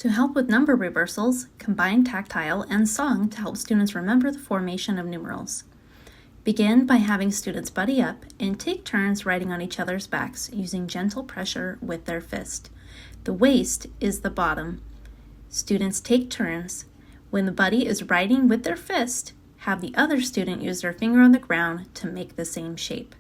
To help with number reversals, combine tactile and song to help students remember the formation of numerals. Begin by having students buddy up and take turns writing on each other's backs using gentle pressure with their fist. The waist is the bottom. Students take turns. When the buddy is writing with their fist, have the other student use their finger on the ground to make the same shape.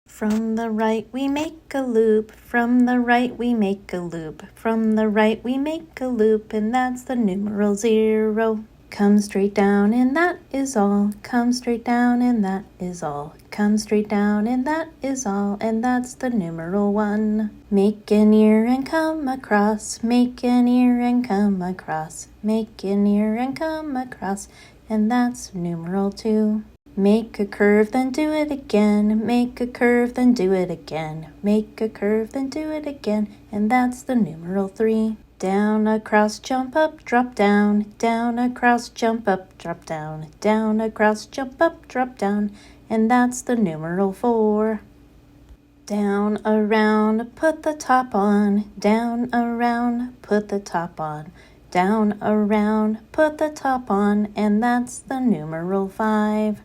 From the right we make a loop, from the right we make a loop, from the right we make a loop, and that's the numeral 0. Come straight down and that is all, come straight down and that is all, come straight down and that is all, and that's the numeral 1. Make an ear and come across, make an ear and come across, make an ear and come across, and that's numeral 2. Make a curve, then do it again, make a curve, then do it again, make a curve, then do it again, and that's the numeral 3. Down, across, jump up, drop down, down, across, jump up, drop down, down, across, jump up, drop down, and that's the numeral 4. Down, around, put the top on, down, around, put the top on, down, around, put the top on, and that's the numeral 5.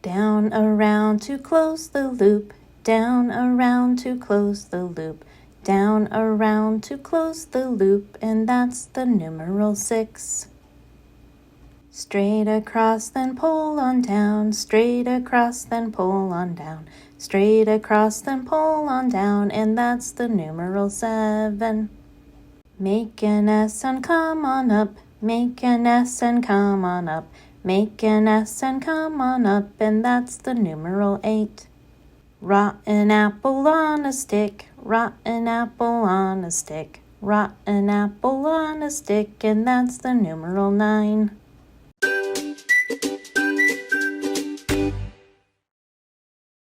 Down, around to close the loop, down, around to close the loop, down, around to close the loop, and that's the numeral 6. Straight across, then pull on down, straight across, then pull on down, straight across, then pull on down, and that's the numeral 7. Make an S and come on up, make an S and come on up, make an S and come on up, and that's the numeral 8. Rotten apple on a stick, rotten apple on a stick, rotten apple on a stick, and that's the numeral 9.